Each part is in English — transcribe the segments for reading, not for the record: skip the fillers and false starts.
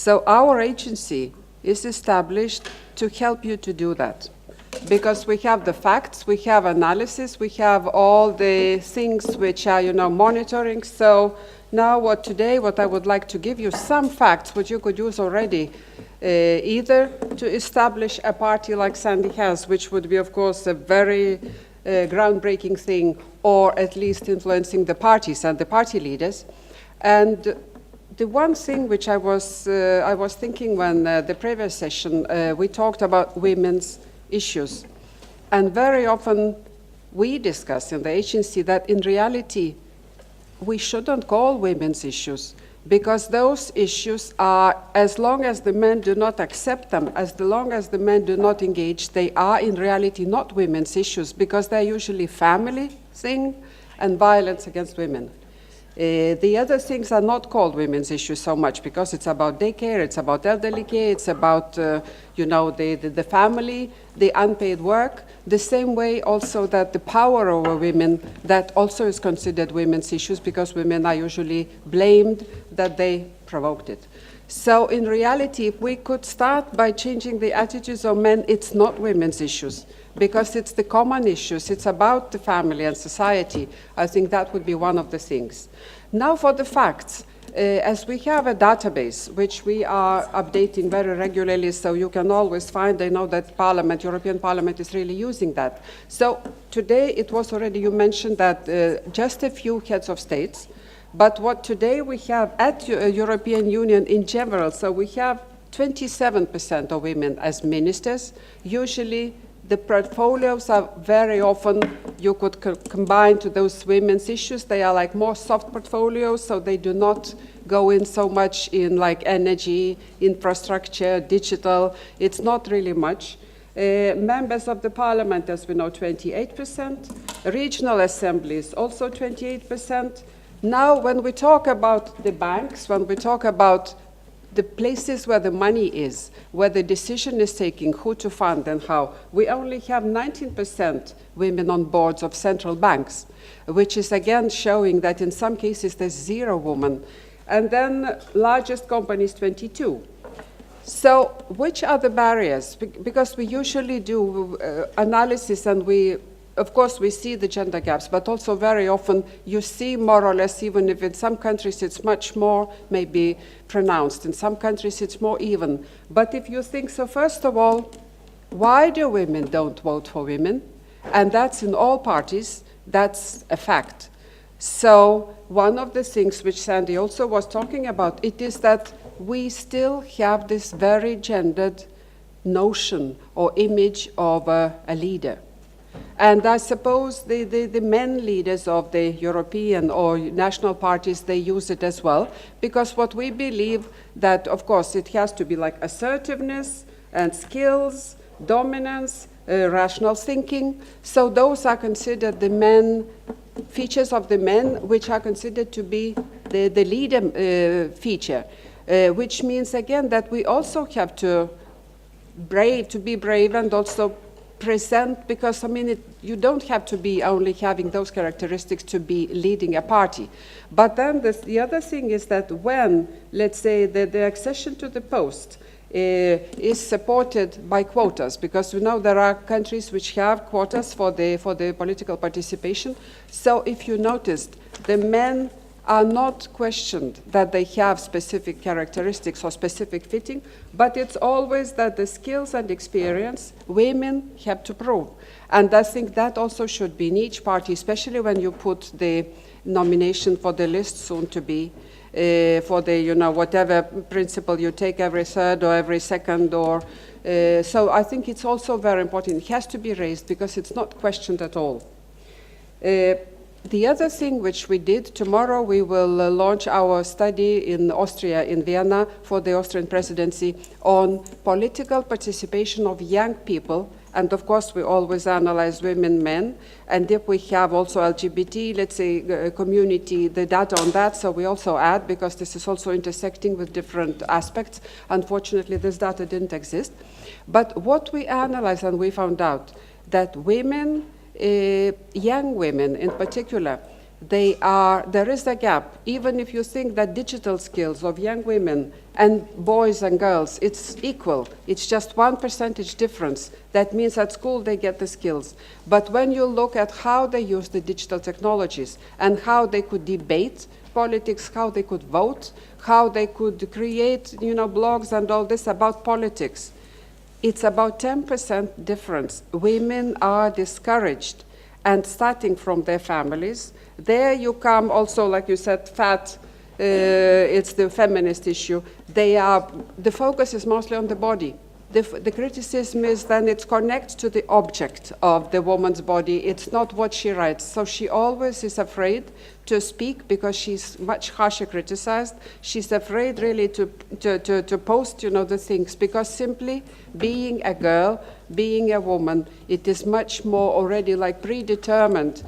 So our agency is established to help you to do that. Because we have the facts, we have analysis, we have all the things which are, monitoring. So now what I would like to give you some facts which you could use already, either to establish a party like Sandy has, which would be, of course, a very groundbreaking thing, or at least influencing the parties and the party leaders. And the one thing which I was thinking when the previous session, we talked about women's issues. And very often we discuss in the agency that in reality, we shouldn't call women's issues, because those issues are, as long as the men do not accept them, as long as the men do not engage, they are in reality not women's issues, because they're usually family thing and violence against women. The other things are not called women's issues so much, because it's about daycare, it's about elderly care, it's about, the family, the unpaid work. The same way also that the power over women, that also is considered women's issues, because women are usually blamed that they provoked it. So in reality, if we could start by changing the attitudes of men, it's not women's issues, because it's the common issues. It's about the family and society. I think that would be one of the things. Now for the facts. As we have a database, which we are updating very regularly, so you can always find, I know that Parliament, European Parliament is really using that. So today it was already, you mentioned that just a few heads of states, but what today we have at European Union in general, so we have 27% of women as ministers. Usually the portfolios are very often, you could combine to those women's issues. They are like more soft portfolios, so they do not go in so much in like energy, infrastructure, digital. It's not really much. Members of the parliament, as we know, 28%. Regional assemblies, also 28%. Now, when we talk about the banks, when we talk about the places where the money is, where the decision is taking, who to fund and how, we only have 19% women on boards of central banks, which is again showing that in some cases there's 0 women. And then largest companies, 22. So which are the barriers? Because we usually do analysis, and of course, we see the gender gaps, but also very often you see more or less, even if in some countries it's much more maybe pronounced, in some countries it's more even. But if you think, so first of all, why do women don't vote for women? And that's in all parties, that's a fact. So one of the things which Sandy also was talking about, it is that we still have this very gendered notion or image of a leader. And I suppose the men leaders of the European or national parties, they use it as well, because what we believe that, of course, it has to be like assertiveness and skills, dominance, rational thinking. So those are considered the men, features of the men, which are considered to be the leader feature, which means, again, that we also have to be brave and also present, because I mean, you don't have to be only having those characteristics to be leading a party. But then the other thing is that when, let's say, the accession to the post is supported by quotas, because we know there are countries which have quotas for the political participation. So if you noticed, the men are not questioned that they have specific characteristics or specific fitting, but it's always that the skills and experience women have to prove. And I think that also should be in each party, especially when you put the nomination for the list soon to be, for the, whatever principle you take, every third or every second, or so I think it's also very important. It has to be raised because it's not questioned at all. The other thing which we did, tomorrow we will launch our study in Austria, in Vienna, for the Austrian presidency on political participation of young people. And of course, we always analyze women, men. And if we have also LGBT, let's say, community, the data on that, so we also add, because this is also intersecting with different aspects. Unfortunately, this data didn't exist. But what we analyzed, and we found out that women, young women in particular, there is a gap. Even if you think that digital skills of young women and boys and girls, it's equal. It's just 1% difference. That means at school they get the skills. But when you look at how they use the digital technologies and how they could debate politics, how they could vote, how they could create, blogs and all this about politics, it's about 10% difference. Women are discouraged, and starting from their families. There you come also, like you said, it's the feminist issue. The focus is mostly on the body. The criticism is then it connects to the object of the woman's body. It's not what she writes. So she always is afraid to speak because she's much harsher criticized. She's afraid really to post, the things, because simply being a girl, being a woman, it is much more already like predetermined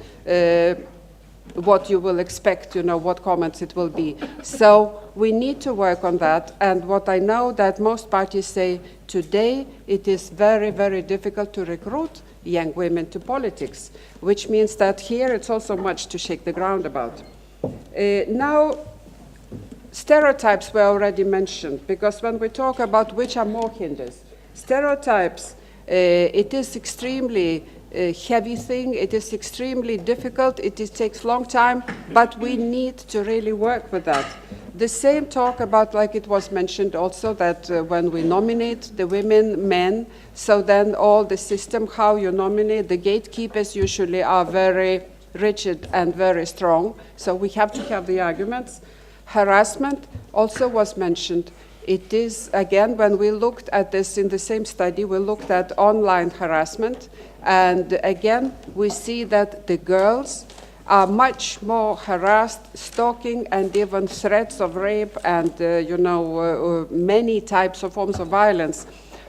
what you will expect, what comments it will be. So we need to work on that. And what I know that most parties say today, it is very, very difficult to recruit young women to politics, which means that here it's also much to shake the ground about. Now, stereotypes were already mentioned, because when we talk about which are more hinders, stereotypes, it is extremely heavy thing. It is extremely difficult. It takes long time, but we need to really work with that. The same talk about, like it was mentioned also, that when we nominate the women, men, so then all the system, how you nominate, the gatekeepers usually are very rigid and very strong. So we have to have the arguments. Harassment also was mentioned. It is, again, when we looked at this in the same study, we looked at online harassment. And again, we see that the girls are much more harassed, stalking, and even threats of rape and, many types of forms of violence.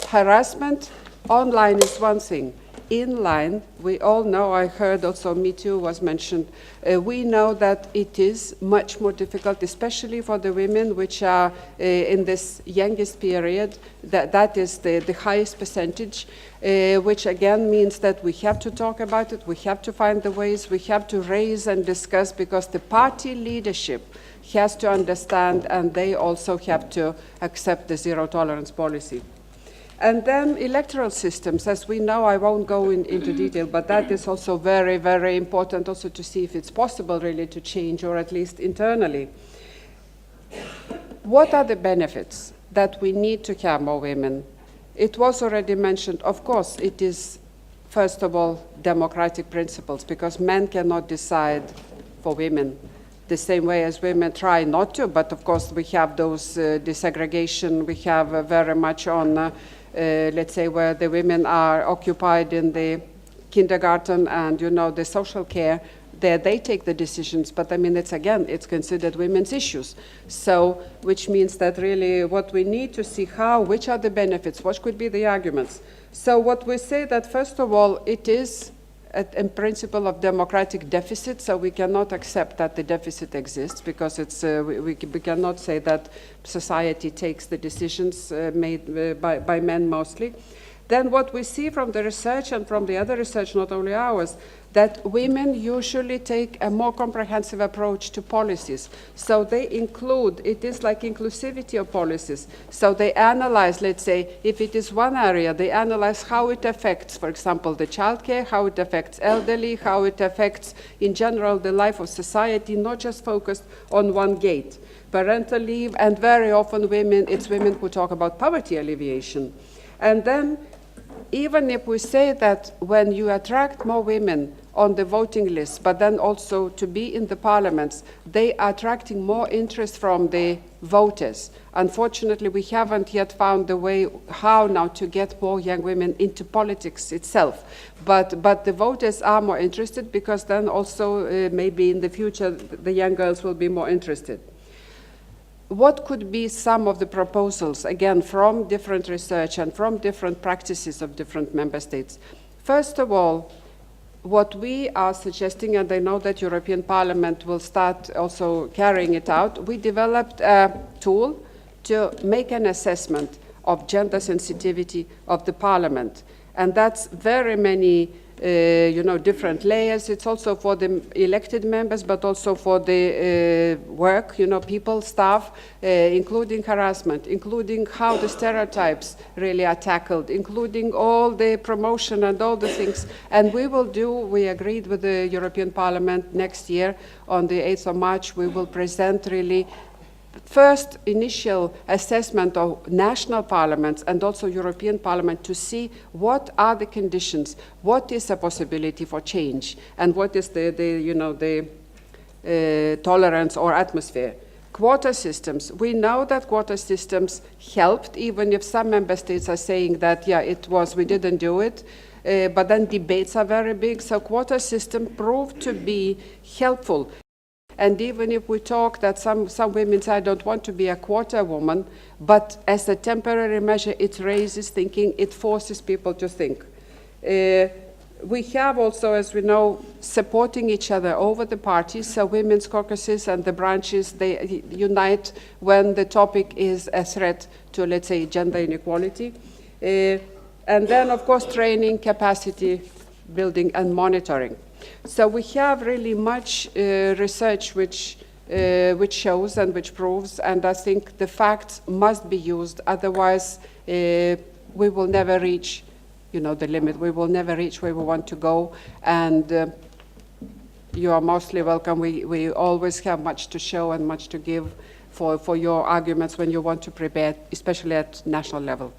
Harassment online is one thing. Inline, we all know, I heard also Me Too was mentioned, we know that it is much more difficult, especially for the women which are in this youngest period, that is the highest percentage, which again means that we have to talk about it, we have to find the ways, we have to raise and discuss, because the party leadership has to understand, and they also have to accept the zero tolerance policy. And then electoral systems, as we know, I won't go into detail, but that is also very, very important also to see if it's possible really to change, or at least internally. What are the benefits that we need to have more women? It was already mentioned, of course, it is, first of all, democratic principles, because men cannot decide for women the same way as women try not to, but of course we have those desegregation, we have very much on let's say, where the women are occupied in the kindergarten and, the social care, there they take the decisions. But I mean, it's considered women's issues. So, which means that really what we need to see which are the benefits, what could be the arguments. So what we say that, first of all, it is a principle of democratic deficit, so we cannot accept that the deficit exists, because it's, we cannot say that society takes the decisions made by men mostly. Then what we see from the research and from the other research, not only ours, that women usually take a more comprehensive approach to policies. So they include, it is like inclusivity of policies. So they analyze, let's say, if it is one area, they analyze how it affects, for example, the childcare, how it affects elderly, how it affects, in general, the life of society, not just focused on one gate. Parental leave, and very often it's women who talk about poverty alleviation. And then, even if we say that when you attract more women on the voting list, but then also to be in the parliaments, they are attracting more interest from the voters. Unfortunately, we haven't yet found the way how now to get more young women into politics itself. But the voters are more interested, because then also maybe in the future the young girls will be more interested. What could be some of the proposals, again, from different research and from different practices of different member states? First of all, what we are suggesting, and I know that European Parliament will start also carrying it out, we developed a tool to make an assessment of gender sensitivity of the Parliament. And that's very many different layers. It's also for the elected members, but also for the work, people, staff, including harassment, including how the stereotypes really are tackled, including all the promotion and all the things. And we agreed with the European Parliament next year on the 8th of March, we will present really first initial assessment of national parliaments and also European Parliament to see what are the conditions, what is a possibility for change, and what is the tolerance or atmosphere. Quota systems. We know that quota systems helped, even if some member states are saying that, we didn't do it. But then debates are very big. So quota system proved to be helpful. And even if we talk that some women say, I don't want to be a quota woman, but as a temporary measure, it raises thinking, it forces people to think. We have also, as we know, supporting each other over the parties, so women's caucuses and the branches, they unite when the topic is a threat to, let's say, gender inequality. And then, of course, training, capacity building, and monitoring. So we have really much research which shows and which proves, and I think the facts must be used, otherwise we will never reach the limit. We will never reach where we want to go, and you are mostly welcome. We always have much to show and much to give for your arguments when you want to prepare, especially at national level.